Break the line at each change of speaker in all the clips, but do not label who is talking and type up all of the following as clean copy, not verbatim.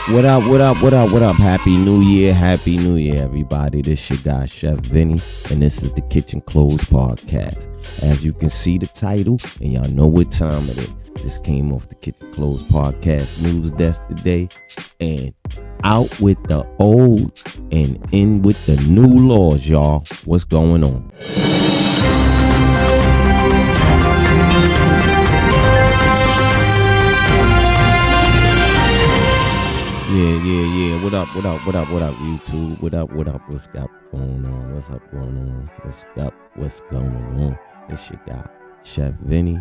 What up? Happy New Year, everybody. This your guy, Chef Vinny, and this is the Kitchen Clothes Podcast. As you can see the title, and y'all know what time it is. This came off the Kitchen Clothes Podcast news desk today, and out with the old and in with the new laws, y'all. What's going on? Yeah. What up, YouTube? What up? What's going on? What's going on? It's your guy, Chef Vinny,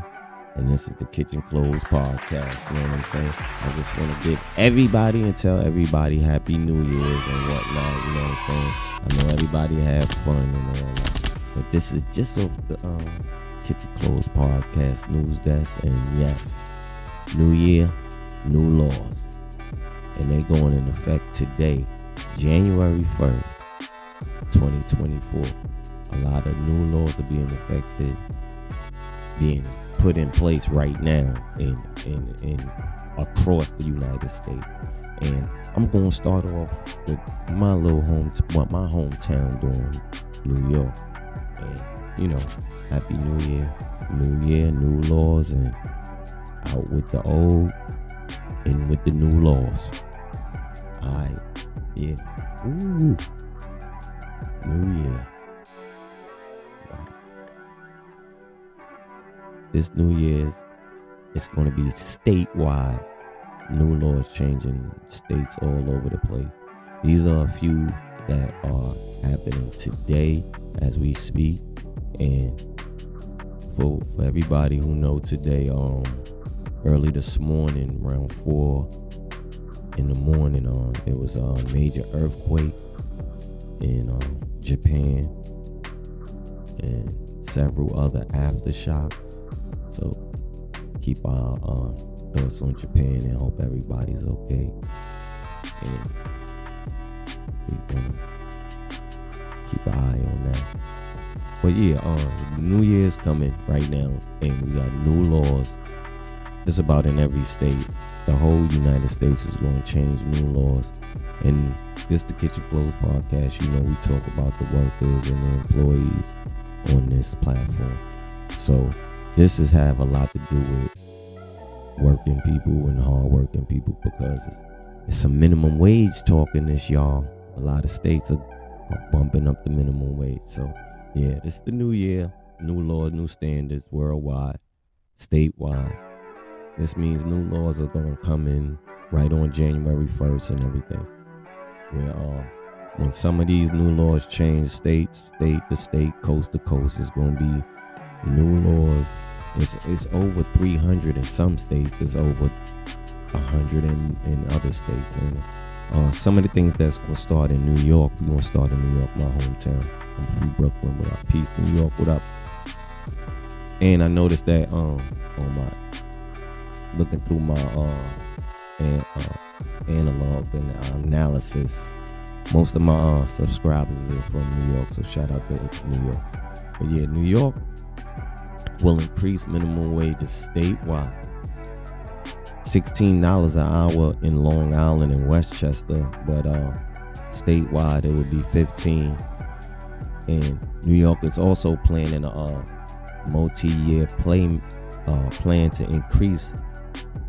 and this is the Kitchen Clothes Podcast. You know what I'm saying? I just want to give everybody and tell everybody Happy New Year's and whatnot. You know what I'm saying? I know everybody have fun and all that, but this is just off the Kitchen Clothes Podcast news desk, and yes, New Year, new laws. And they going in effect today, January 1st, 2024. A lot of new laws are being put in place right now in across the United States. And I'm going to start off with my hometown doing New York. And, you know, Happy New Year, new laws, and out with the old, in with the new laws. Alright, yeah. Ooh. New Year. Wow. This New Year's, it's going to be statewide. New laws changing states all over the place. These are a few that are happening today as we speak. And for everybody who know today, early this morning, around 4 in the morning, it was a major earthquake in Japan and several other aftershocks. So keep our thoughts on Japan and hope everybody's okay. And we're gonna keep an eye on that. But yeah, New Year's coming right now, and we got new laws just about in every state. The whole United States is going to change new laws. And this the Kitchen Clothes Podcast. You know, we talk about the workers and the employees on this platform. So this is have a lot to do with working people and hard-working people, because it's some minimum wage talking this, y'all. A lot of states are bumping up the minimum wage. So yeah, this is the new year, new laws, new standards, worldwide, statewide. This means new laws are going to come in right on January 1st and everything. Where when some of these new laws change state to state, coast to coast, it's going to be new laws. It's over 300 in some states. It's over 100 in other states. And some of the things that's going to start in New York, we're going to start in New York, my hometown. I'm from Brooklyn. What up? Peace, New York. What up? And I noticed that looking through my analog and analysis, most of my subscribers are from New York, so shout out to New York. But yeah, New York will increase minimum wages statewide. $16 an hour in Long Island and Westchester, but statewide it would be $15. And New York is also planning a multi-year plan to increase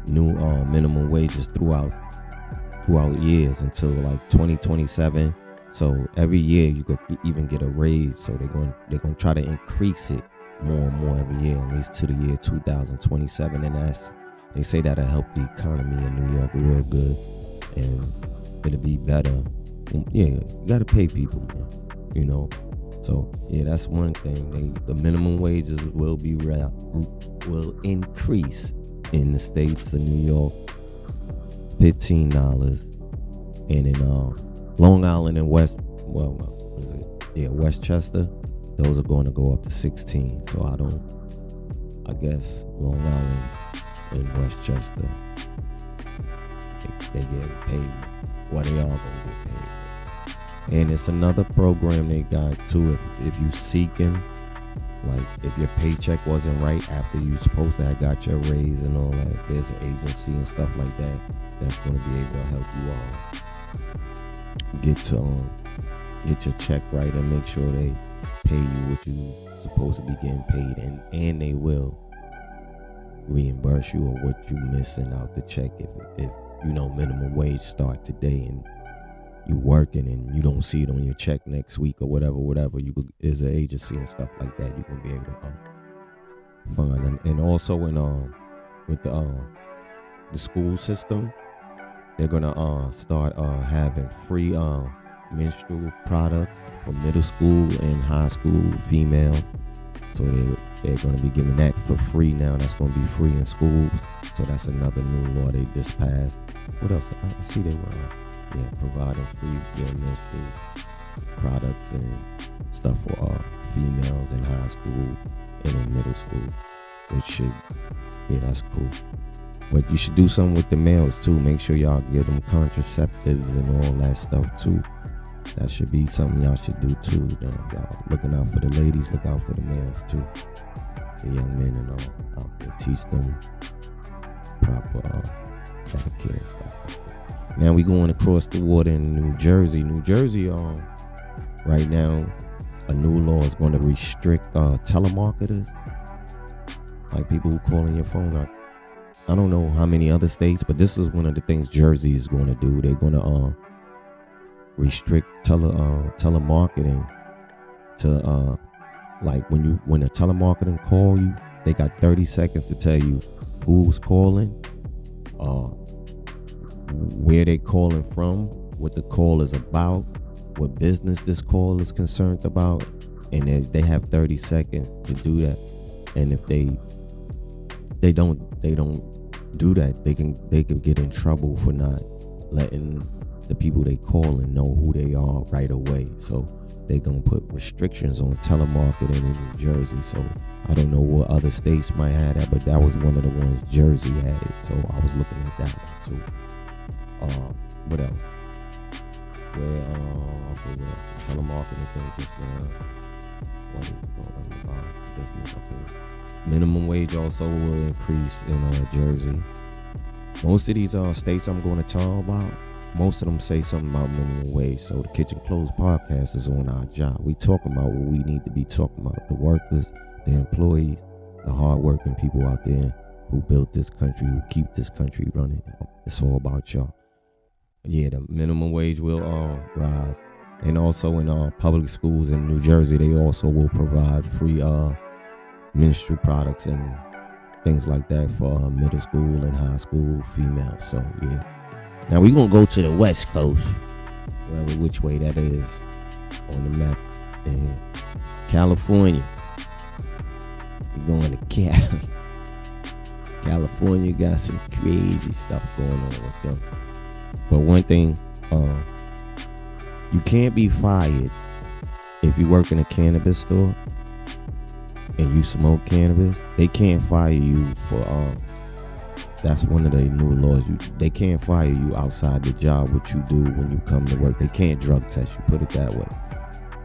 new minimum wages throughout years until like 2027. So every year you could even get a raise. So they're going to try to increase it more and more every year, at least to the year 2027. And they say that'll help the economy in New York real good, and it'll be better. Yeah, you gotta pay people, man. You know. So yeah, that's one thing. The minimum wages will increase in the states of New York, $15, and in Long Island and Westchester, those are going to go up to $16. So I guess Long Island and Westchester, they get paid. Well, they all going to get paid. And it's another program they got too. If you seeking Like if your paycheck wasn't right after you supposed to have got your raise and all that, there's an agency and stuff like that that's going to be able to help you get your check right and make sure they pay you what you supposed to be getting paid, and they will reimburse you or what you missing out the check if minimum wage start today and you working and you don't see it on your check next week or whatever. You could, is an agency and stuff like that, you can be able to find. And also with the school system, they're gonna start having free menstrual products for middle school and high school females. So they're going to be giving that for free now. That's going to be free in schools. So that's another new law they just passed. What else? I see they were providing free menstrual products and stuff for females in high school and in middle school, which that's cool. But you should do something with the males too. Make sure y'all give them contraceptives and all that stuff too. That should be something y'all should do too. If y'all looking out for the ladies, look out for the males too. The young men and all out there, teach them proper etiquette and stuff. Now we going across the water in New Jersey. New Jersey, right now, a new law is going to restrict telemarketers, like people who call in your phone. I don't know how many other states, but this is one of the things Jersey is going to do. They're going to restrict telemarketing to like when a telemarketing call you, they got 30 seconds to tell you who's calling, where they calling from, what the call is about, what business this call is concerned about, and they have 30 seconds to do that. And if they don't do that, they can get in trouble for not letting the people they call and know who they are right away. So they gonna put restrictions on telemarketing in New Jersey. So I don't know what other states might have that, but that was one of the ones Jersey had it. So I was looking at that one too. What else? What else? Telemarketing thing just what is going on business? Okay. Minimum wage also will increase in Jersey. Most of these states I'm going to talk about, most of them say something about minimum wage. So the Kitchen Closed podcast is on our job. We talking about what we need to be talking about. The workers, the employees, the hardworking people out there who built this country, who keep this country running. It's all about y'all. Yeah, the minimum wage will rise. And also in public schools in New Jersey, they also will provide free menstrual products and things like that for middle school and high school females. So yeah. Now we're gonna go to the West Coast, wherever which way that is on the map. And California. We're going to Cali. California got some crazy stuff going on with them. But one thing, you can't be fired if you work in a cannabis store and you smoke cannabis. They can't fire you for that's one of the new laws. They can't fire you outside the job, what you do when you come to work. They can't drug test you, put it that way.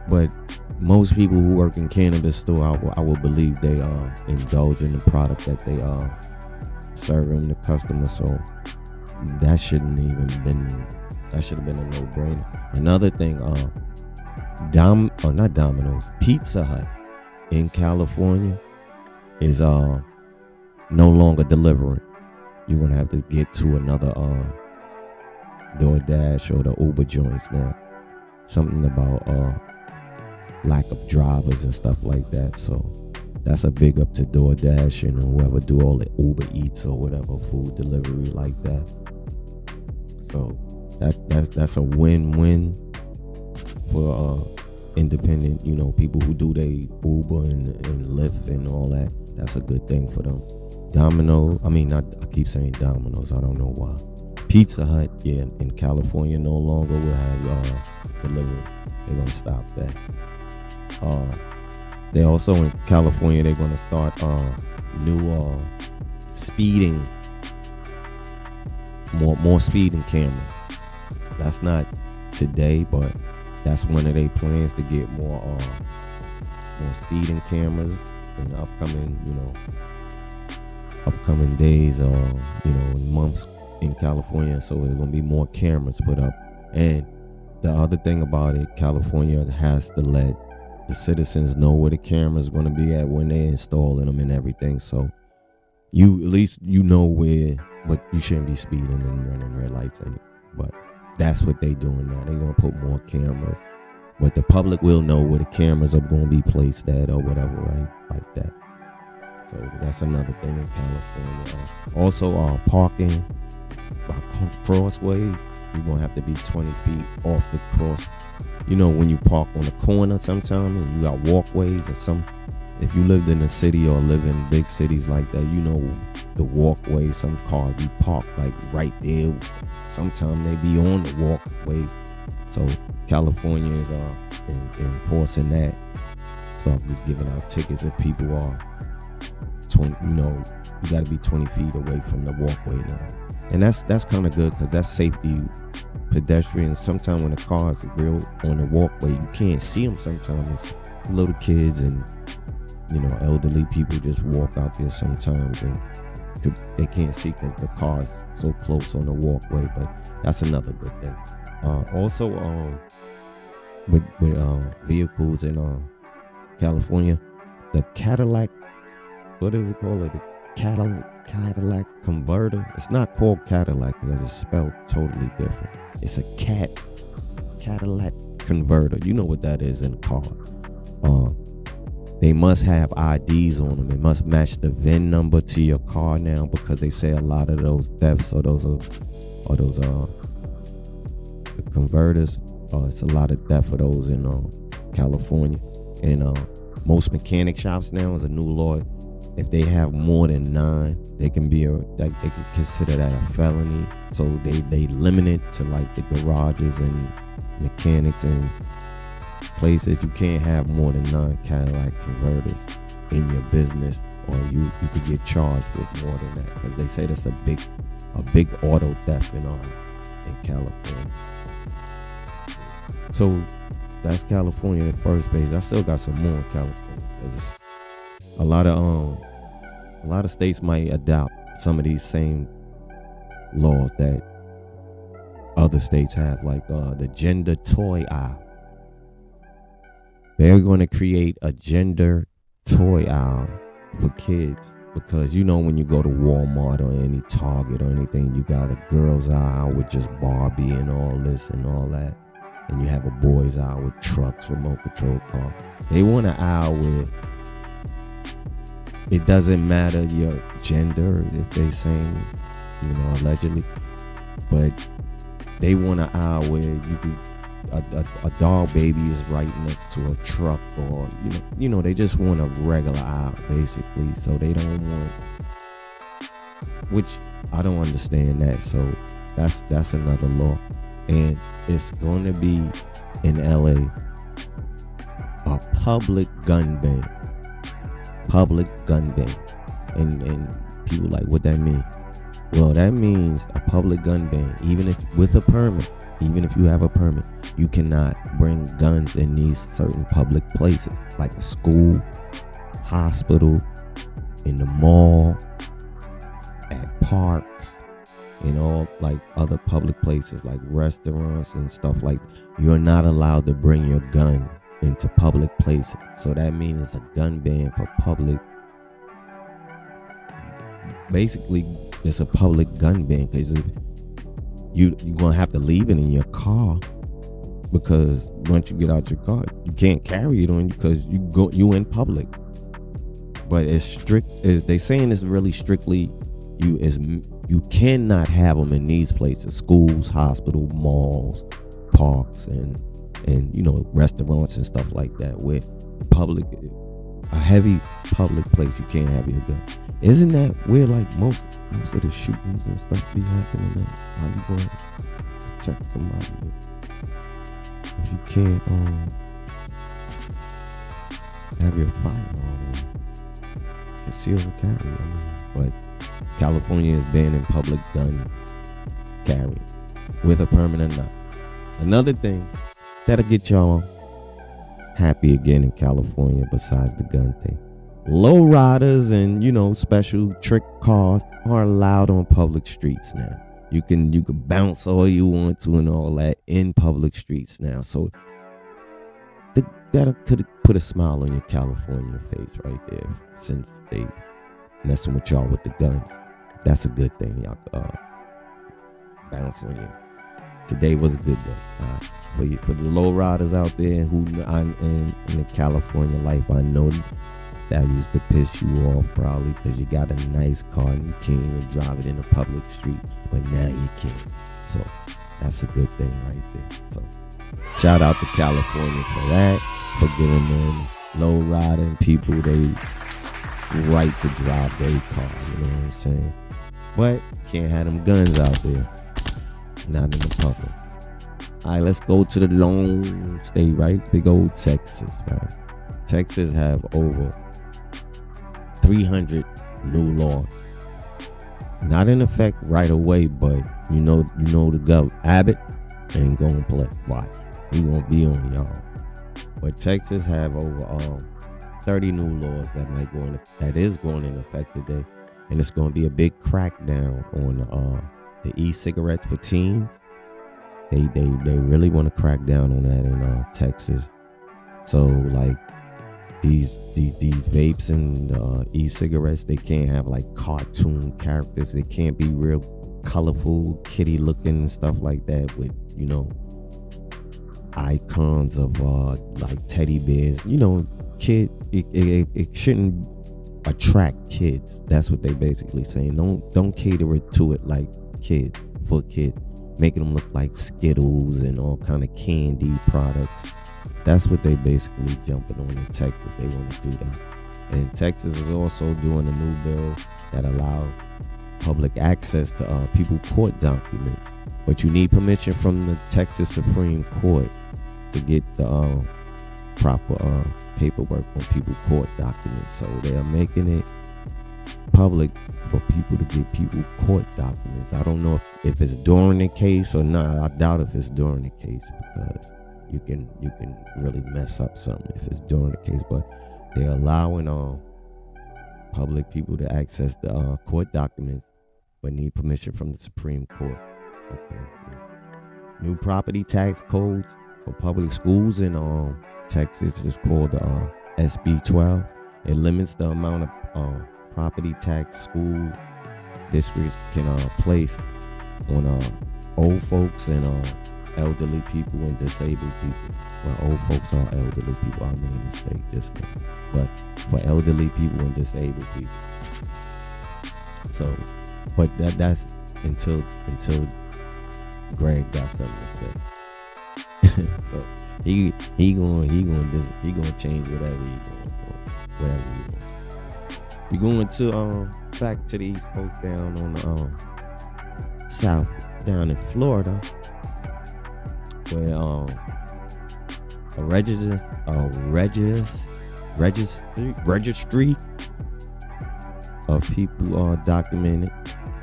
But most people who work in cannabis store, I will believe they indulge in the product that they serving the customer. So that should have been a no-brainer. Another thing, not Domino's, Pizza Hut in California is no longer delivering. You're gonna have to get to another DoorDash or the Uber joints now. Something about lack of drivers and stuff like that. So that's a big up to DoorDash and whoever do all the Uber Eats or whatever food delivery like that. So that's a win-win for independent, people who do they Uber and Lyft and all that. That's a good thing for them. I keep saying Domino's, I don't know why. Pizza Hut, yeah, in California no longer will have delivery. They're gonna stop that. They also in California, they're gonna start new speeding, more speeding cameras. That's not today, but that's one of their plans to get more more speeding cameras in the upcoming days or months in California. So there's gonna be more cameras put up. And the other thing about it, California has to let the citizens know where the camera's gonna be at when they're installing them and everything. So you at least know where, but you shouldn't be speeding and running red lights. But that's what they doing now. They're gonna put more cameras, but the public will know where the cameras are gonna be placed at or whatever, right? Like that. So that's another thing in California. Also, parking crossways. You're gonna have to be 20 feet off the cross. When you park on the corner sometimes and you got walkways and if you lived in a city or live in big cities like that, the walkway, some cars be parked like right there. Sometimes they be on the walkway. So California is enforcing that. So I'll be giving out tickets if people are 20, you got to be 20 feet away from the walkway now. And that's kind of good because that's safety. Pedestrians, sometimes when the cars are real on the walkway, you can't see them. Sometimes it's little kids and elderly people just walk out there sometimes and they can't see because the car's so close on the walkway. But that's another good thing. Also, with vehicles in California, the Cadillac, what is it called? The Cadillac converter. It's not called Cadillac because it's spelled totally different. It's a Cadillac converter. You know what that is in a car. They must have IDs on them. It must match the VIN number to your car now, because they say a lot of those thefts or those the converters. It's a lot of theft for those in California. And most mechanic shops now, is a new law. If they have more than 9, they can consider that a felony. So they limit it to like the garages and mechanics and places. You can't have more than 9 Cadillac converters in your business, or you could get charged with more than that, because they say that's a big auto theft in California. So that's California in the first page. I still got some more in California. There's a lot of states might adopt some of these same laws that other states have, like the gender toy aisle. They're going to create a gender toy aisle for kids, because when you go to Walmart or any Target or anything, you got a girls aisle with just Barbie and all this and all that, and you have a boys aisle with trucks, remote control car. They want an aisle where it doesn't matter your gender, if they saying, allegedly, but they want an aisle where you could, a doll baby is right next to a truck, or they just want a regular aisle basically. So they don't want, which I don't understand that. So that's another law, and it's going to be in LA a public gun ban. And people like, what that mean? Well, that means a public gun ban, even if you have a permit, you cannot bring guns in these certain public places, like a school, hospital, in the mall, at parks, like other public places like restaurants and stuff like that. You're not allowed to bring your gun into public places. So that means it's a gun ban for public. Basically, it's a public gun ban, because if you're gonna have to leave it in your car, because once you get out your car, you can't carry it on you because you in public. But it's strict. They saying it's really strictly. You cannot have them in these places: schools, hospital, malls, parks, and restaurants and stuff like that, where a heavy public place, you can't have your gun. Isn't that where like most of the shootings and stuff be happening at? How you going to protect somebody if you can't have your firearm concealed and carry? But California is banning public gun carry, with a permit or not. Another thing that'll get y'all happy again in California besides the gun thing. Low riders and special trick cars are allowed on public streets now. You can bounce all you want to and all that in public streets now. So that could put a smile on your California face right there, since they messing with y'all with the guns. That's a good thing. Y'all bounce on you. Today was a good day. For the low riders out there who in the California life, I know that used to piss you off probably because you got a nice car and you can't even drive it in a public street, but now you can. So that's a good thing right there. So shout out to California for that, for giving them low riding people they right to drive their car. You know what I'm saying? But can't have them guns out there, not in the public. All right, let's go to the lone state, right? Big old Texas, right? Texas have over 300 new laws. Not in effect right away, but you know the governor, Abbott, ain't gonna play. Watch. He gonna be on y'all. But Texas have over 30 new laws that is going in effect today. And it's gonna be a big crackdown on the e-cigarettes for teens. They really want to crack down on that in Texas. So like these vapes and e-cigarettes, they can't have like cartoon characters. They can't be real colorful, kitty looking and stuff like that with icons of like teddy bears. Kid, it shouldn't attract kids. That's what they basically saying. Don't cater it to it like kids, for kids, making them look like Skittles and all kind of candy products. That's what they basically jumping on in Texas. They want to do that. And Texas is also doing a new bill that allows public access to people court documents, but you need permission from the Texas Supreme Court to get the proper paperwork on people court documents. So they are making it public for people to get people court documents. I don't know if it's during the case or not. I doubt if it's during the case, because you can really mess up something if it's during the case. But they're allowing public people to access the court documents, but need permission from the Supreme Court. Okay. New property tax codes for public schools in Texas is called SB 12. It limits the amount of property tax school districts can place on old folks and elderly people and disabled people. Well, old folks are elderly people. I made a mistake just now. But for elderly people and disabled people. So, but that's until Greg got something to say. So he gonna change whatever he wants. We going to back to the East Coast, down on the South, down in Florida, where a registry of people are documented.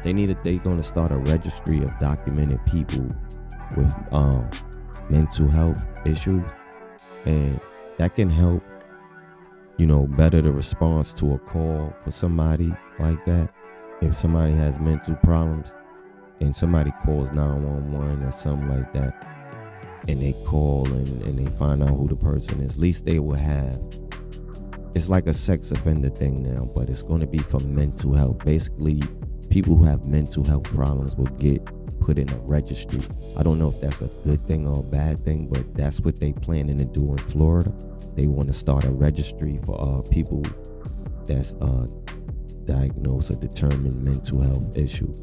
They're gonna start a registry of documented people with mental health issues, and that can help better the response to a call for somebody like that. If somebody has mental problems and somebody calls 911 or something like that, and they call and they find out who the person is, at least they will have, it's like a sex offender thing now, but it's going to be for mental health. Basically, people who have mental health problems will get put in a registry. I don't know if that's a good thing or a bad thing, but that's what they planning to do in Florida. They want to start a registry for people that's diagnosed or determined mental health issues.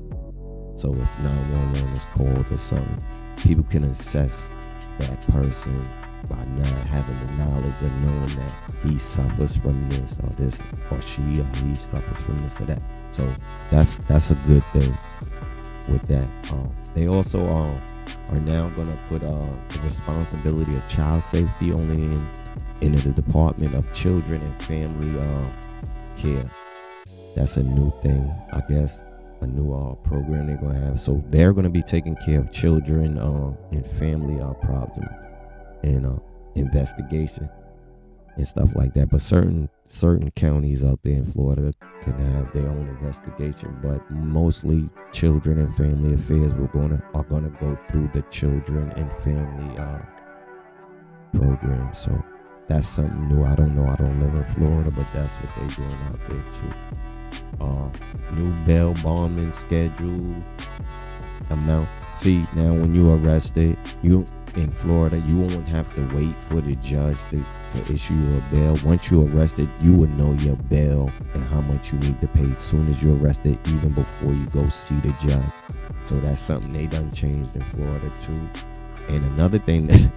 So if 911 is called or something, people can assess that person by not having the knowledge of knowing that he suffers from this or this, or she or he suffers from this or that. So that's a good thing with that. They also are now going to put the responsibility of child safety only in the Department of Children and Family Care. That's a new thing, I guess, a new program they're going to have. So they're going to be taking care of children and family problems and investigation. and stuff like that. But certain counties out there in Florida can have their own investigation, but mostly children and family affairs are gonna go through the children and family program. So that's something new. I don't know. I don't live in Florida, but that's what they're doing out there too. New bail bonding schedule amount. See, now when you arrested, you in Florida, you won't have to wait for the judge to issue you a bail. Once you're arrested, you will know your bail and how much you need to pay as soon as you're arrested, even before you go see the judge. So that's something they done changed in Florida too. And another thing that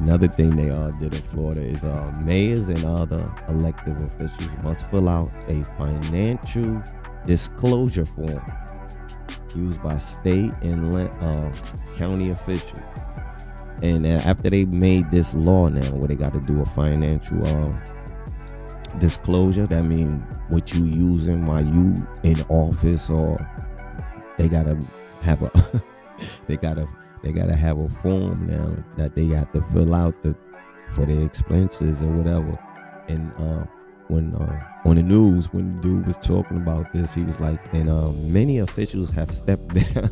another thing they did in Florida is mayors and other elected officials must fill out a financial disclosure form used by state and county officials. And after they made this law now where they got to do a financial disclosure, that means what you using while you in office, or they gotta have a they gotta have a form now that they have to fill out for their expenses or whatever. And when on the news, when the dude was talking about this, he was like, and many officials have stepped down.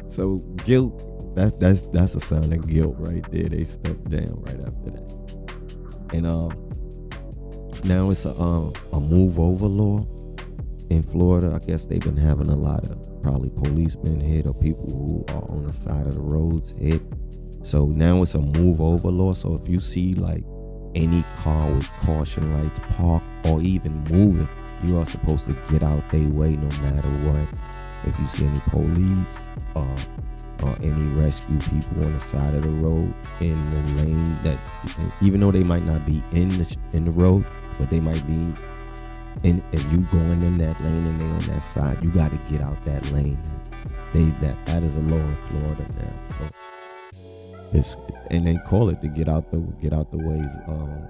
So guilt, that's a sign of guilt right there. They stepped down right after that. And now it's a move over law in Florida. I guess they've been having a lot of probably policemen hit or people who are on the side of the roads hit. So now it's a move over law. So if you see like any car with caution lights parked or even moving, you are supposed to get out their way no matter what. If you see any police or any rescue people on the side of the road in the lane, that even though they might not be in the road, but they might be in, if you going in that lane and they on that side, you got to get out that lane. That is a law in Florida now. So and they call it the get out the ways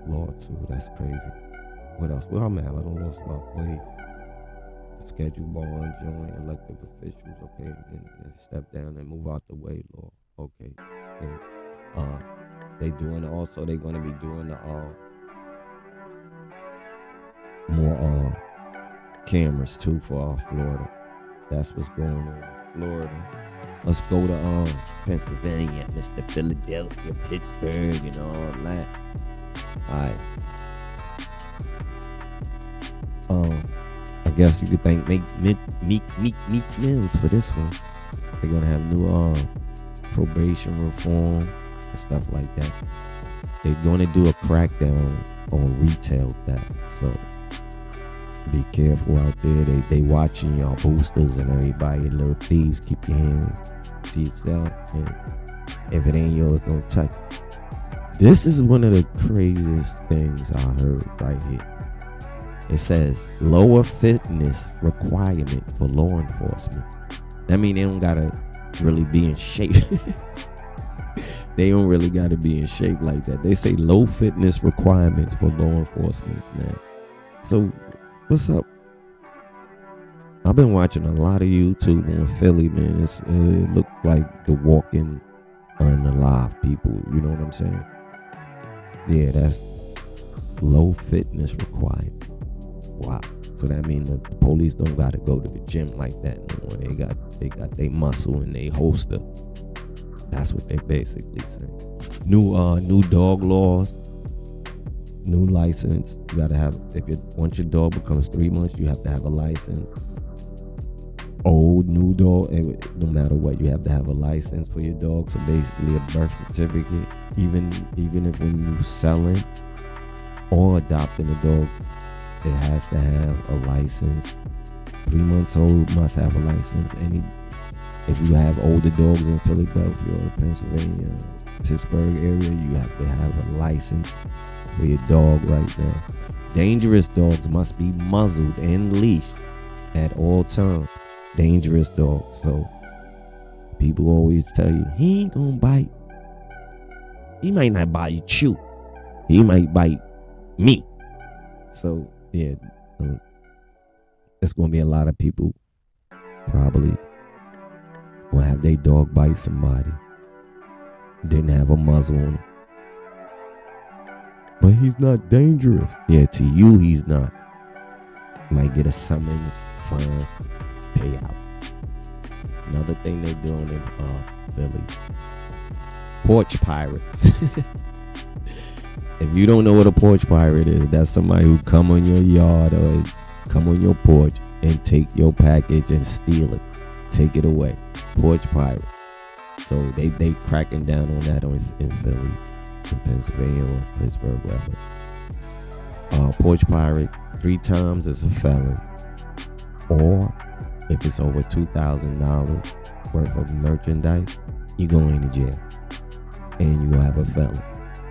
law too. That's crazy. What else? Well, I'm at. I don't know about ways. Schedule bond, join elected officials. Okay, and step down and move out the way law. Okay, and they doing also. They're gonna be doing the more cameras too for Florida. That's what's going on in Florida. Let's go to Pennsylvania, Mr. Philadelphia, Pittsburgh, and all that. Alright. I guess you could thank Meek Mills for this one. They're gonna have new probation reform and stuff like that. They're gonna do a crackdown on retail theft. So be careful out there. They watching y'all boosters and everybody, little thieves. Keep your hands to yourself, and if it ain't yours, don't touch it. This is one of the craziest things I heard right here. It says lower fitness requirement for law enforcement. That means they don't gotta really be in shape. They don't really gotta be in shape like that. They say low fitness requirements for law enforcement, man. So what's up? I've been watching a lot of YouTube on Philly, man. It looked like the walking unalive people. You know what I'm saying? Yeah, that's low fitness requirement. Wow. So that means the police don't gotta go to the gym like that no more. They got their muscle and they holster. That's what they basically saying. New dog laws. New license. You gotta have, once your dog becomes 3 months, you have to have a license. Old, new dog, no matter what, you have to have a license for your dog. So basically a birth certificate. Even if when you selling or adopting a dog, it has to have a license. 3 months old must have a license. If you have older dogs in Philadelphia or Pennsylvania, Pittsburgh area, you have to have a license for your dog right now. Dangerous dogs must be muzzled and leashed at all times. Dangerous dogs. So people always tell you, he ain't gonna bite. He might not bite you. He might bite me. So yeah, there's gonna be a lot of people probably gonna have their dog bite somebody. Didn't have a muzzle on him. But he's not dangerous. Yeah, to you, he's not. Might get a summons, fine, payout. Another thing they doing in Philly, porch pirates. If you don't know what a porch pirate is, that's somebody who come on your yard or come on your porch and take your package and steal it, take it away. Porch pirate. So they cracking down on that in Philly, in Pennsylvania or Pittsburgh, wherever. Porch pirates, 3 times as a felon, or if it's over $2,000 worth of merchandise, you going to jail and you have a felon.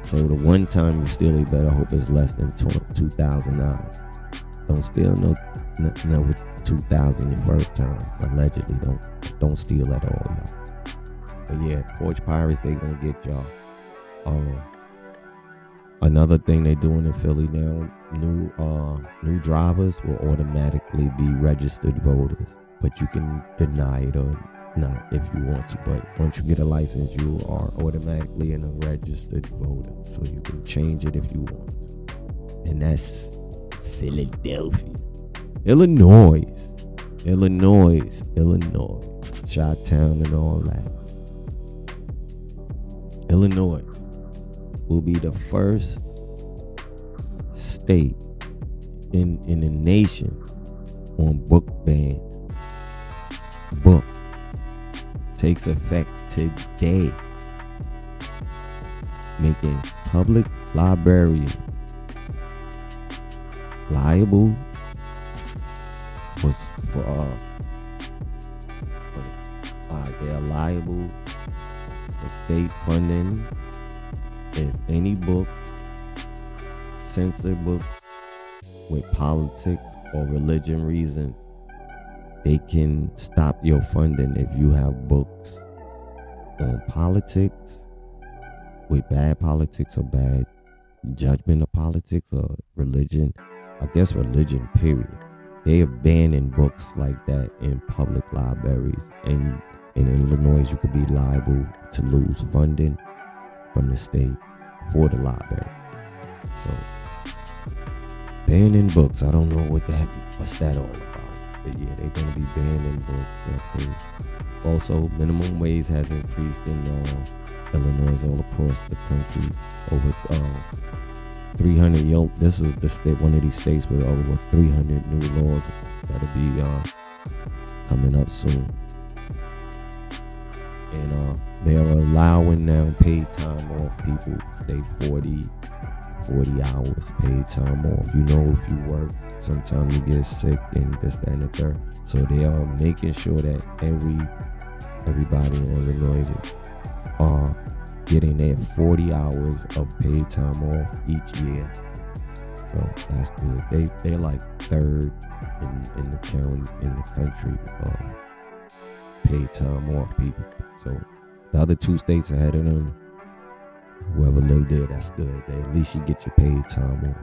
So the one time you steal, you better hope it's less than $2,000. Don't steal no with $2,000 your first time. Allegedly, don't steal at all, y'all. But yeah, porch pirates, they gonna get y'all. Another thing they doing in Philly now, new drivers will automatically be registered voters, but you can deny it or not if you want to. But once you get a license, you are automatically a registered voter, so you can change it if you want to. And that's Philadelphia. Illinois, Chi-Town and all that. Illinois will be the first state in the nation on book bans. Book takes effect today, making public librarians liable they're liable for state funding if any books, censored books with politics or religion reasons. They can stop your funding if you have books on politics, with bad politics or bad judgment of politics or religion. I guess religion, period. They are banning books like that in public libraries. And in Illinois, you could be liable to lose funding from the state for the library. So, banning books, I don't know what's that all about. But yeah, they're going to be banning books. Okay. Also, minimum wage has increased in Illinois all across the country. Over 300. This is the state, one of these states with over 300 new laws that'll be coming up soon. And they are allowing now paid time off. People stay 40 hours paid time off. You know, if you work, sometimes you get sick and this, that, and the third. So they are making sure that everybody in Illinois are getting their 40 hours of paid time off each year. So that's good. They're like third in the county, in the country of paid time off people. So the other 2 states ahead of them, whoever lived there, that's good. At least you get your paid time off.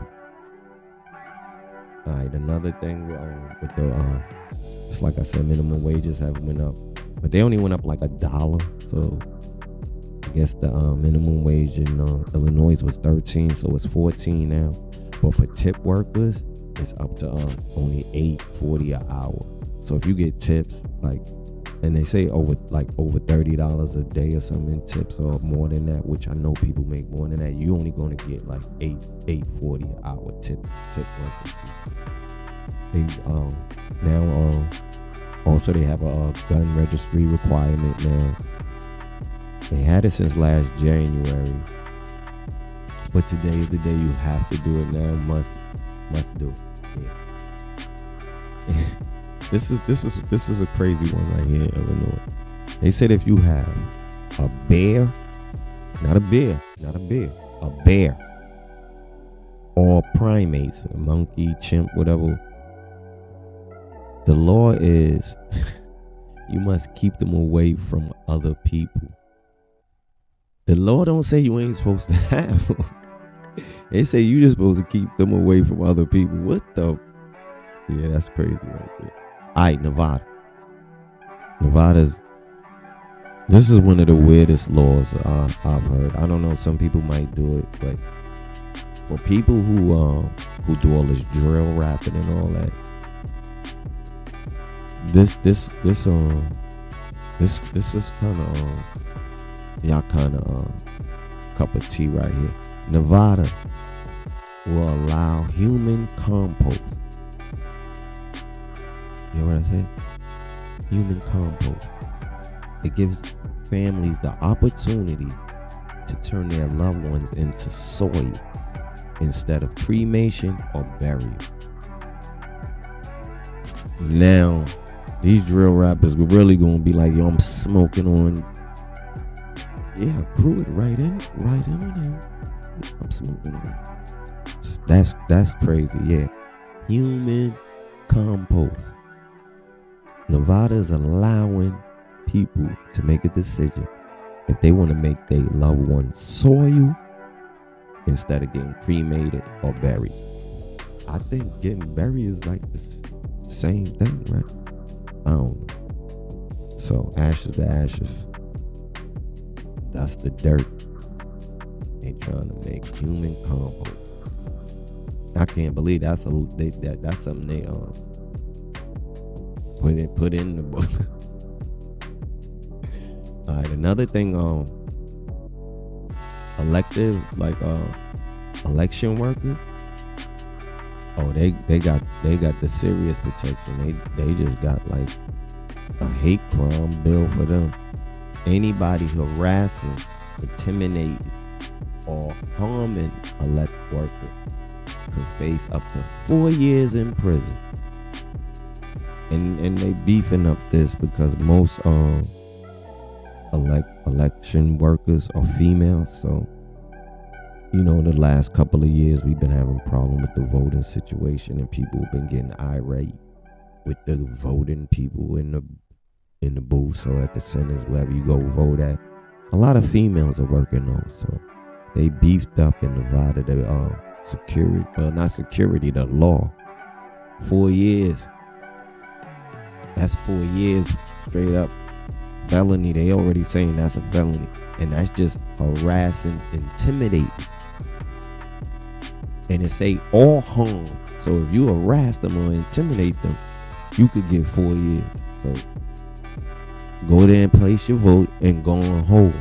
All right, another thing with the, it's like I said, minimum wages have went up, but they only went up like $1. So I guess the minimum wage in Illinois was 13, so it's 14 now. But for tip workers, it's up to only $8.40 an hour. So if you get tips, like, and they say over $30 a day or something in tips, or more than that, which I know people make more than that, you only going to get like $8.40 an hour tip workers. They now also they have a gun registry requirement now. They had it since last January, but today is the day you have to do it now. Must do it. Yeah. This is a crazy one right here in Illinois. They said if you have a bear, a bear, or primates, a monkey, chimp, whatever, the law is you must keep them away from other people. The law don't say you ain't supposed to have them. They say you just supposed to keep them away from other people. What the? Yeah, that's crazy right there. All right, Nevada's This is one of the weirdest laws I've heard. I don't know. Some people might do it, but for people who do all this drill rapping and all that, this is kind of y'all kind of cup of tea right here. Nevada will allow human compost. You know what I said? Human compost. It gives families the opportunity to turn their loved ones into soil instead of cremation or burial. Now, these drill rappers are really gonna be like, yo, I'm smoking on. Yeah, crew it right in on him. Yeah, I'm smoking on. That's crazy. Yeah, human compost. Nevada is allowing people to make a decision if they want to make their loved ones soil instead of getting cremated or buried. I think getting buried is like the same thing, right? I don't know. So ashes to ashes. That's the dirt. They trying to make human compost. I can't believe that's something they put in the book. All right, another thing, elective, like election workers. Oh, they got the serious protection. They just got like a hate crime bill for them. Anybody harassing, intimidating, or harming elect worker could face up to 4 years in prison. And they beefing up this because most election workers are females. So, you know, the last couple of years we've been having a problem with the voting situation, and people have been getting irate with the voting people in the booth, or at the centers, wherever you go vote at. A lot of females are working those, so they beefed up in Nevada the security, not security, the law. 4 years. That's 4 years straight up felony. They already saying that's a felony, and that's just harassing, intimidating, and it say all harm. So if you harass them or intimidate them, you could get 4 years. So go there and place your vote and go on hold.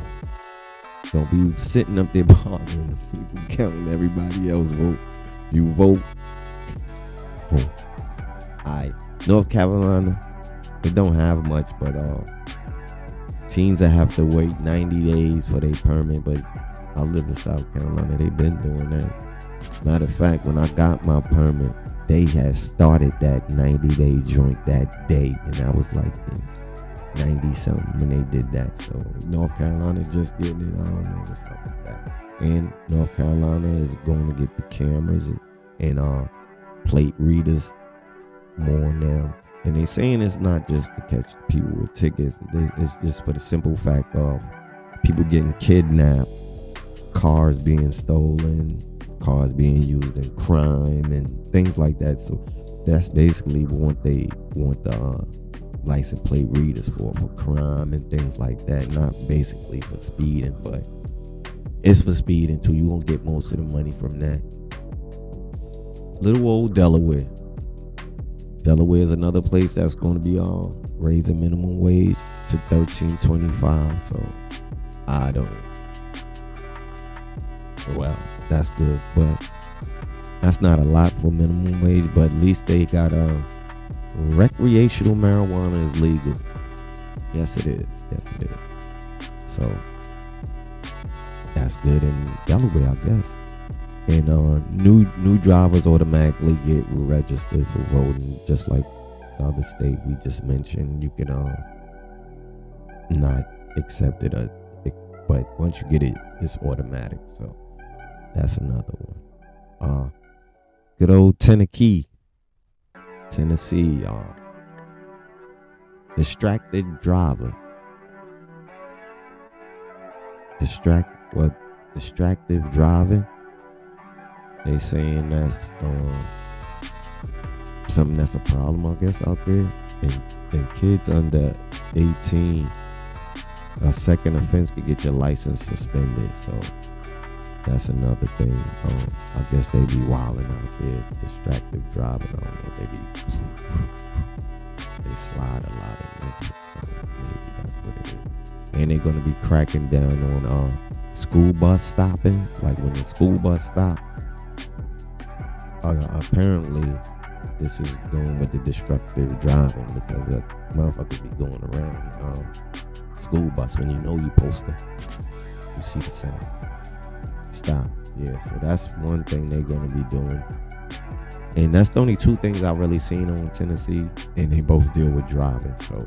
Don't be sitting up there bothering the people, counting everybody else vote. You vote. Home. Alright, North Carolina, they don't have much, but teens that have to wait 90 days for their permit. But I live in South Carolina, they've been doing that. Matter of fact, when I got my permit, they had started that 90-day joint that day, and I was like 90 something when they did that. So North Carolina just getting it. I don't know what's up with that. And North Carolina is going to get the cameras and plate readers more now. And they saying it's not just to catch people with tickets. It's just for the simple fact of people getting kidnapped, cars being stolen, cars being used in crime and things like that. So that's basically what they want the license plate readers for crime and things like that. Not basically for speeding, but it's for speeding too. You won't get most of the money from that. Little old Delaware. Delaware is another place that's going to be raising minimum wage to $13.25. So I don't. Well, that's good, but that's not a lot for minimum wage. But at least they got recreational marijuana is legal. Yes, it is. Yes, it is. So that's good in Delaware, I guess. And new drivers automatically get registered for voting, just like the other state we just mentioned. You can not accept it, but once you get it, it's automatic. So that's another one. Good old Tennessee, distracted driver. Distractive driving. They saying that's something that's a problem, I guess, out there. And kids under 18 A second offense could get your license suspended. So that's another thing. I guess they be wilding out there, distracted driving. I don't know. They slide a lot of niggas. So maybe that's what it is. And they're gonna be cracking down on school bus stopping. Like when the school bus stop. Apparently, this is going with the destructive driving because the motherfuckers be going around school bus when you know you poster. You see the sign. Stop. Yeah, so that's one thing they're gonna be doing. And that's the only two things I've really seen on Tennessee, and they both deal with driving. So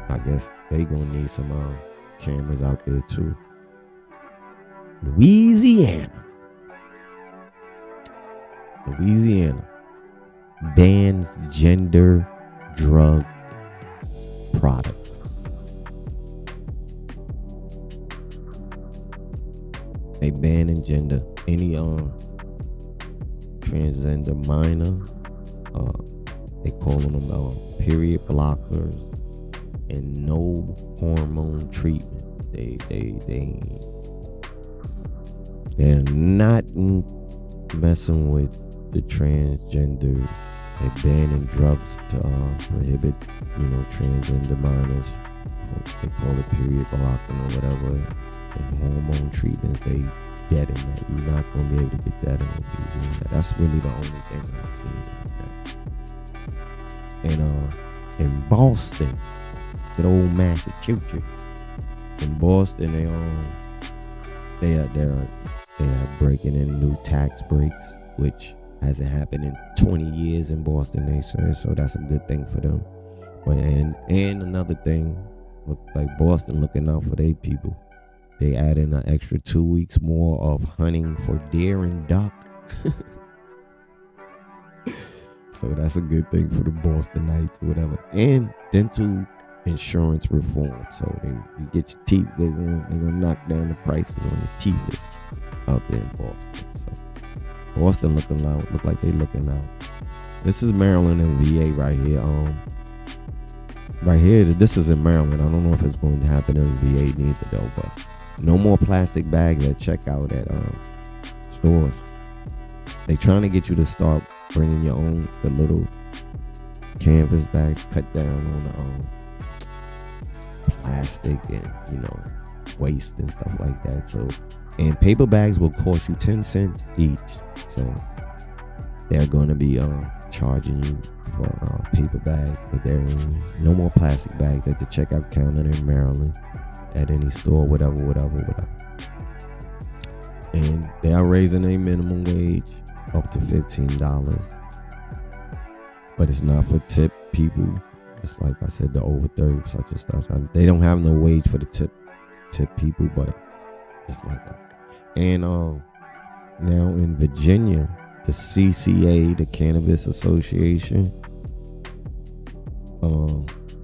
I guess they gonna need some cameras out there too. Louisiana bans gender drug products. They banning gender, any transgender minor. They calling them period blockers and no hormone treatment. They're not messing with the transgender. They're banning drugs to prohibit, transgender minors. They call it period blocking or whatever. And hormone treatments, they getting that. You're not gonna be able to get that in Louisiana. That's really the only thing I've seen. And in Boston, good old Massachusetts. In Boston, they are breaking in new tax breaks, which hasn't happened in 20 years in Boston, they say. So that's a good thing for them. But and another thing, look like Boston looking out for their people. They add in an extra 2 weeks more of hunting for deer and duck. So that's a good thing for the Bostonites or whatever. And dental insurance reform. So you get your teeth, they're gonna knock down the prices on your teeth out there in Boston. So Boston look like they looking out. This is Maryland and VA right here. Right here, this is in Maryland. I don't know if it's going to happen in VA neither though, but no more plastic bags at checkout at stores. They trying to get you to start bringing your own, the little canvas bags, cut down on the plastic and waste and stuff like that. So, and paper bags will cost you 10 cents each. So they're going to be charging you for paper bags, but there ain't no more plastic bags at the checkout counter in Maryland. At any store, whatever. And they are raising a minimum wage up to $15. But it's not for tip people. It's like I said, the over 30 such and stuff. They don't have no wage for the tip people, but just like that. And now in Virginia, the CCA, the Cannabis Association,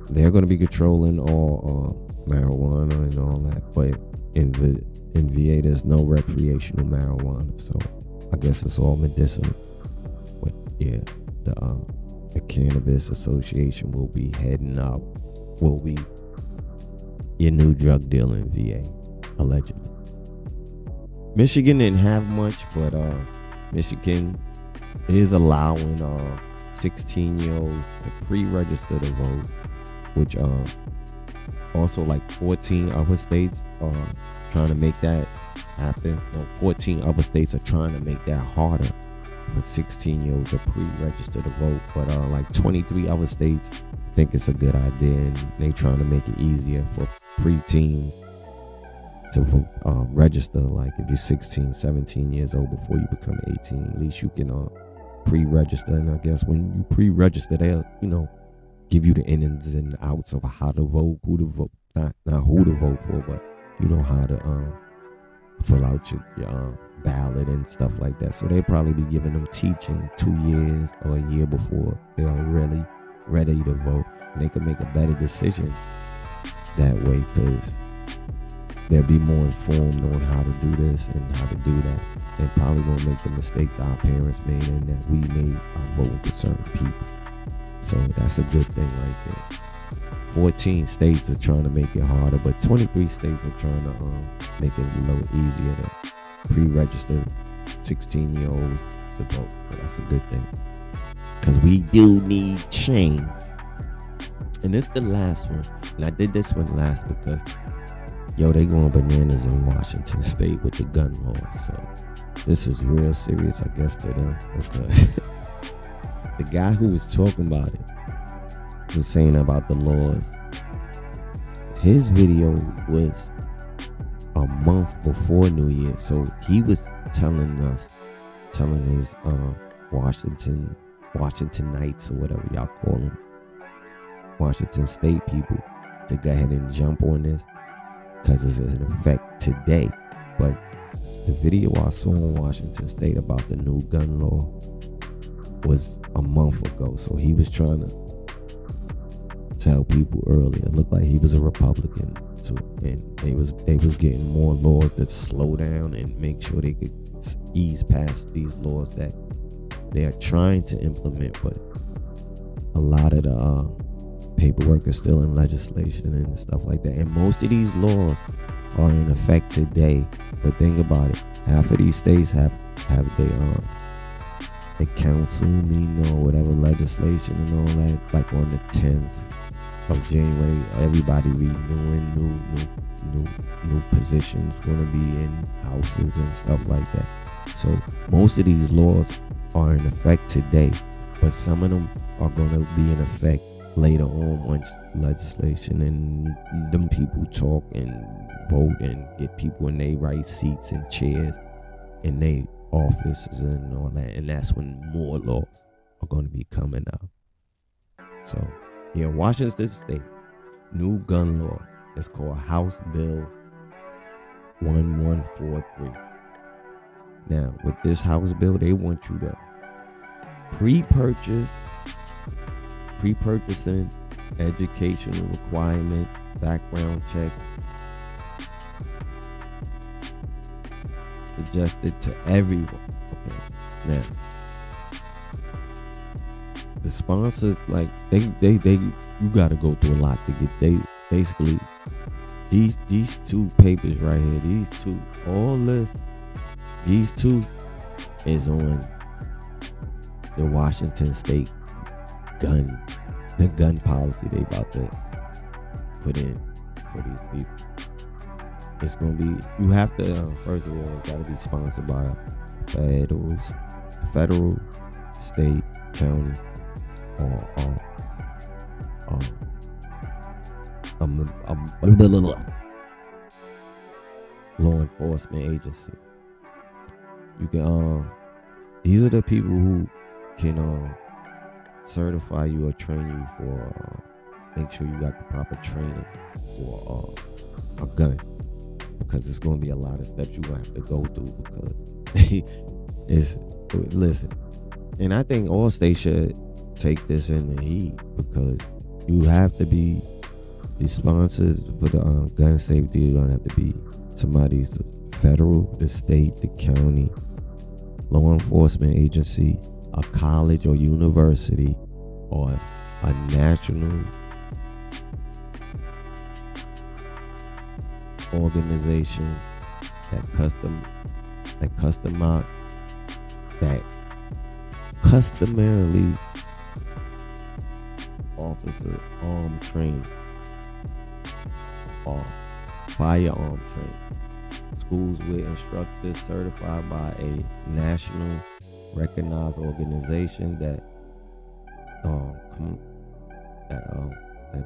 they're going to be controlling all marijuana and all that, but in VA there's no recreational marijuana, so I guess it's all medicinal. But yeah, the Cannabis Association will be your new drug dealer in VA, allegedly. Michigan didn't have much, but Michigan is allowing 16-year-olds to pre-register to vote, which also like 14 other states are trying to make that happen. 14 other states are trying to make that harder for 16-year-olds to pre-register to vote, but like 23 other states think it's a good idea, and they trying to make it easier for pre-teens to register. Like if you're 16, 17 years old before you become 18, at least you can pre-register. And I guess when you pre-register, they'll give you the ins and outs of how to vote, who to vote, not who to vote for, but how to fill out your ballot and stuff like that. So they'll probably be giving them teaching 2 years or a year before they're really ready to vote, and they can make a better decision that way, because they'll be more informed on how to do this and how to do that, and probably won't make the mistakes our parents made and that we made voting for certain people. So that's a good thing right there 14 states are trying to make it harder, but 23 states are trying to make it a little easier to pre-register 16-year-olds to vote. So that's a good thing, because we do need change. And this is the last one. And I did this one last because, they going bananas in Washington State with the gun laws. So this is real serious, I guess, to them, because the guy who was talking about it was saying about the laws. His video was a month before New Year, so he was telling his Washingtonites, or whatever y'all call them, Washington State people, to go ahead and jump on this because it's in effect today. But the video I saw in Washington State about the new gun law was a month ago, so he was trying to tell people earlier. It looked like he was a Republican too, and they was getting more laws to slow down and make sure they could ease past these laws that they are trying to implement, but a lot of the paperwork is still in legislation and stuff like that. And most of these laws are in effect today. But think about it, half of these states have the council meeting or whatever, legislation and all that, like on the 10th of January. Everybody renewing new positions going to be in houses and stuff like that. So most of these laws are in effect today, but some of them are going to be in effect later on once legislation and them people talk and vote and get people in their right seats and chairs in their offices and all that. And that's when more laws are going to be coming out. So, Washington State, new gun law. It's called House Bill 1143. Now, with this House Bill, they want you to pre-purchasing educational requirements, background checks, suggested to everyone. Okay, now the sponsors, like they you gotta go through a lot to get. They basically these two papers right here, these two is on the Washington State the gun policy they about to put in for these people. It's gonna be, you have to first of all, it gotta be sponsored by federal, state, county, or law enforcement agency. You can these are the people who can certify you or train you for make sure you got the proper training for a gun, because it's going to be a lot of steps you're going to have to go through, because listen, and I think all states should take this in the heat, because you have to be the sponsors for the gun safety. You're going to have to be somebody's the federal, the state, the county, law enforcement agency, a college or university, or a national organization that customarily officer arm training or firearm training. Schools with instructors certified by a national recognized organization that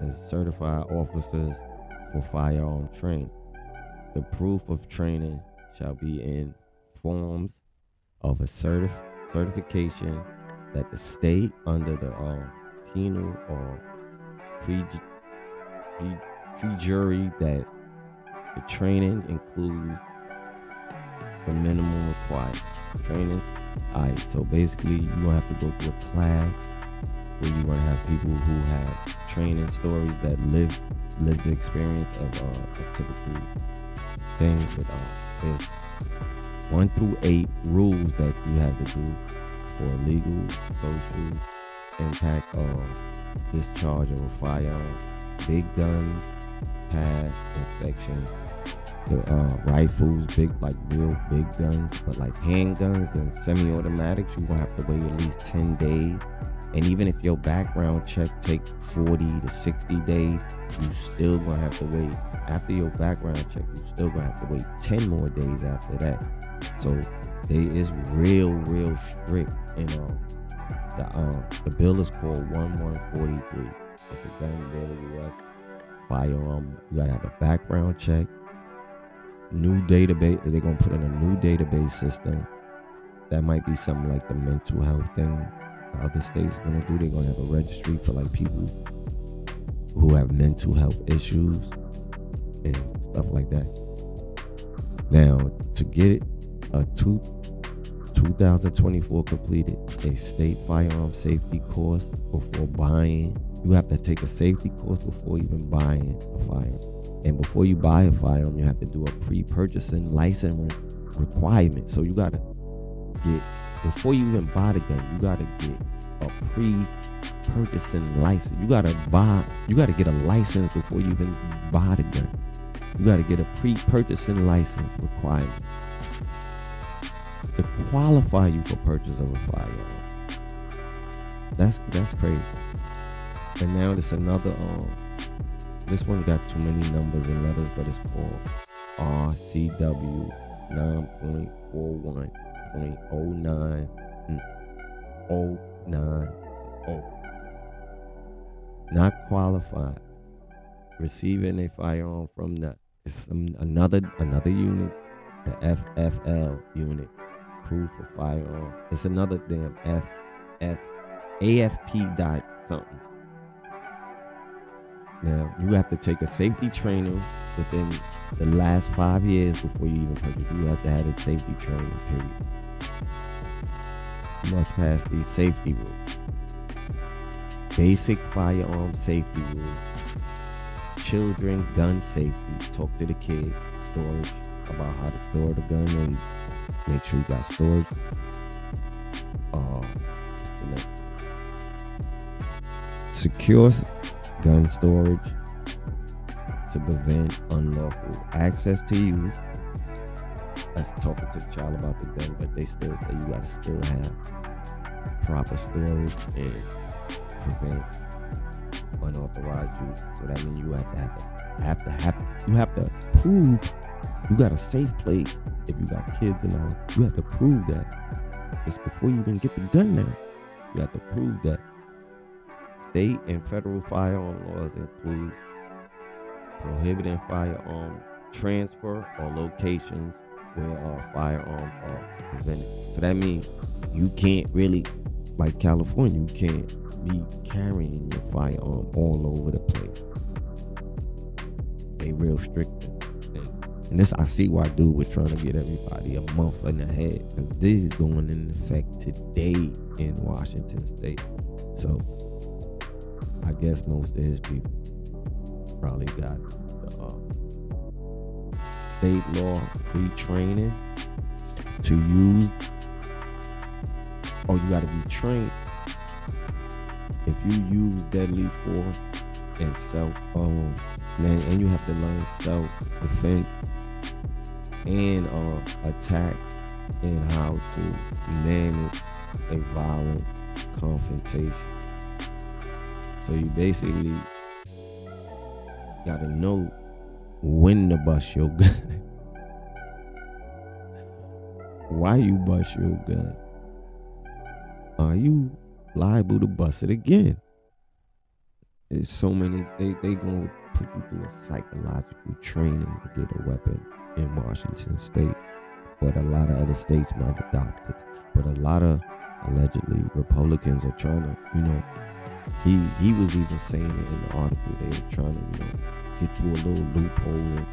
is certified officers for firearm training. The proof of training shall be in forms of a certification that the state under the penal or pre-jury that the training includes the minimum required trainings. Alright, so basically you're gonna have to go through a class where you're gonna have people who have training stories that live the experience of a typical thing. There's 1 through 8 rules that you have to do for legal, social impact or discharge of a firearm. big guns pass inspection. The rifles, big, like real big guns, but like handguns and semi-automatics, you're gonna have to wait at least 10 days. And even if your background check take 40 to 60 days, you still gonna have to wait. After your background check, you still gonna have to wait 10 more days after that. So they is real strict. And the bill is called 1143. It's a gun bill in the U.S. Firearm. You gotta have a background check. New database. They're gonna put in a new database system. That might be something like the mental health thing the other states gonna do. They're gonna have a registry for like people who have mental health issues and stuff like that. Now, to get a 2024 completed a state firearm safety course before buying, you have to take a safety course before even buying a firearm. And before you buy a firearm, you have to do a pre-purchasing license requirement. So you gotta get, before you even buy the gun, you gotta get a pre-purchasing license. You gotta get a license before you even buy the gun. You gotta get a pre-purchasing license requirement to qualify you for purchase of a firearm. That's crazy. And now there's another this one got too many numbers and letters, but it's called RCW 9.41.090. Not qualified. Receiving a firearm from another unit, the FFL unit, proof of firearm. It's another damn AFP dot something. Now, you have to take a safety training within the last 5 years before you even purchase. You have to have a safety training, period. You must pass these safety rules. Basic firearm safety rules. Children gun safety. Talk to the kid. Storage, about how to store the gun and make sure you got storage. What's the next? Secure gun storage to prevent unlawful access to use. That's talking to the child about the gun, but they still say you gotta still have proper storage and prevent unauthorized use. So that means you have to prove you got a safe place. If you got kids and all, you have to prove that. It's before you even get the gun now. You have to prove that. State and federal firearm laws include prohibiting firearm transfer or locations where firearms are prevented. So that means you can't really, like California, you can't be carrying your firearm all over the place. They real strict. And this, I see why dude was trying to get everybody a month in the head. This is going in effect today in Washington State. So I guess most of his people probably got the state law pre-training to use. Oh, you got to be trained. If you use deadly force and and you have to learn self-defense and attack and how to manage a violent confrontation. So you basically gotta know when to bust your gun. Why you bust your gun? Are you liable to bust it again? There's so many, they gonna put you through a psychological training to get a weapon in Washington State. But a lot of other states might adopt it. But a lot of allegedly Republicans are trying to, he was even saying it in the article. They were trying to, get through a little loophole and,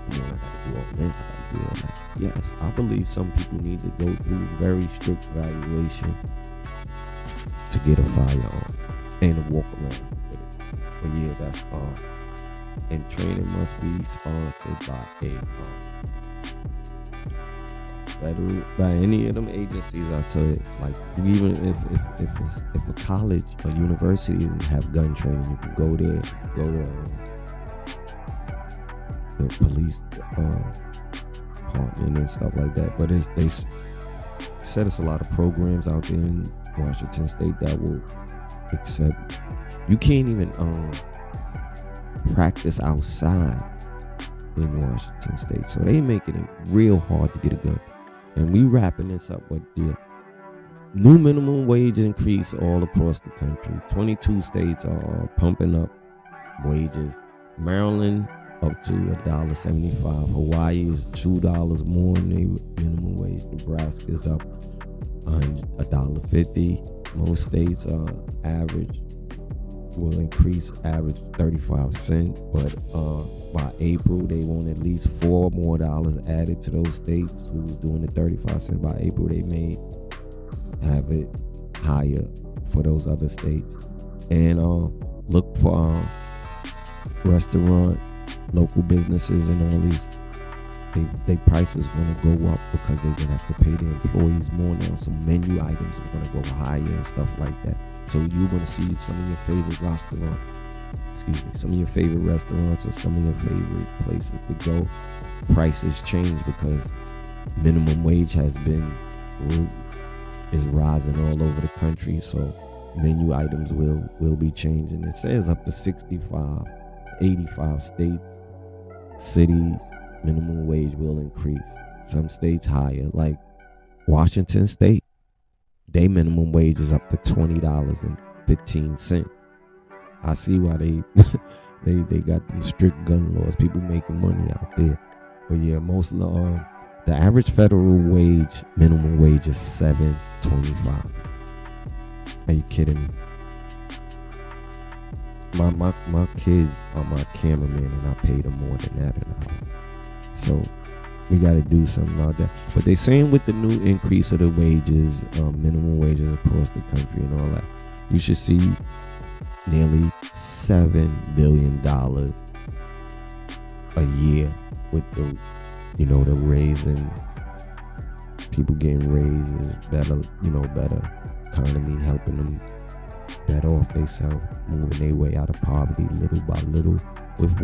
I gotta do all this, I gotta do all that. Yes, I believe some people need to go through very strict evaluation to get a firearm and to walk around with it. But yeah, that's and training must be sponsored by a federal, by any of them agencies. I tell you, like, even if a college or university have gun training, you can go there, go to the police department and stuff like that. But they said it's a lot of programs out there in Washington State that will accept. You can't even practice outside in Washington State, so they making it real hard to get a gun. And we wrapping this up with the new minimum wage increase all across the country. 22 states are pumping up wages. Maryland up to $1.75. Hawaii is $2 more than their minimum wage. Nebraska is up $1.50. Most states average will increase average 35 cents, but by April they want at least $4 more added to those states who's doing the 35 cents. By April they may have it higher for those other states. And look for restaurant, local businesses, and all these. They prices going to go up because they're going to have to pay their employees more now. So menu items are going to go higher and stuff like that. So you're going to see some of your favorite restaurants or some of your favorite places to go. Prices change because minimum wage is rising all over the country. So menu items will be changing. It says up to 65, 85 states, cities, minimum wage will increase. Some states higher, like Washington State, their minimum wage is up to $20.15. I see why they got them strict gun laws. People making money out there. But yeah, most of the average federal wage, minimum wage is $7.25. Are you kidding me? My kids are my cameraman, and I pay them more than that an hour. So we got to do something about that. But they saying with the new increase of the wages, minimum wages across the country and all that, you should see nearly $7 billion a year with the raising, people getting raises, better economy, helping them better off themselves, moving their way out of poverty little by little with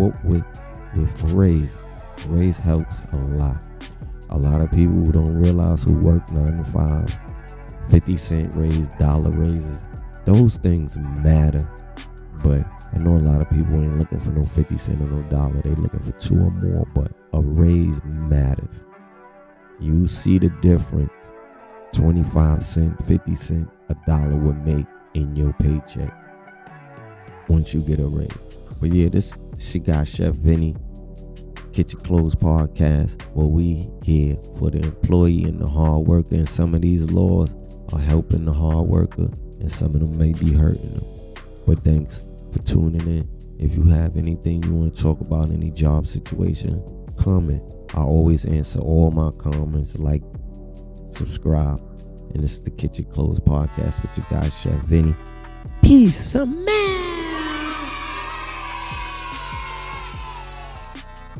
a raise. Raise helps a lot. A lot of people who don't realize, who work 9 to 5, 50-cent raise, dollar raises, those things matter. But I know a lot of people ain't looking for no 50 cent or no dollar. They looking for 2 or more, but a raise matters. You see the difference 25 cent, 50 cent, a dollar would make in your paycheck once you get a raise. But yeah, this she got Chef Vinny, Kitchen Close Podcast, where we here for the employee and the hard worker, and some of these laws are helping the hard worker and some of them may be hurting them. But thanks for tuning in. If you have anything you want to talk about, any job situation, comment. I always answer all my comments. Like, subscribe. And this is the Kitchen Close Podcast with your guy Chef Vinny. Peace, man.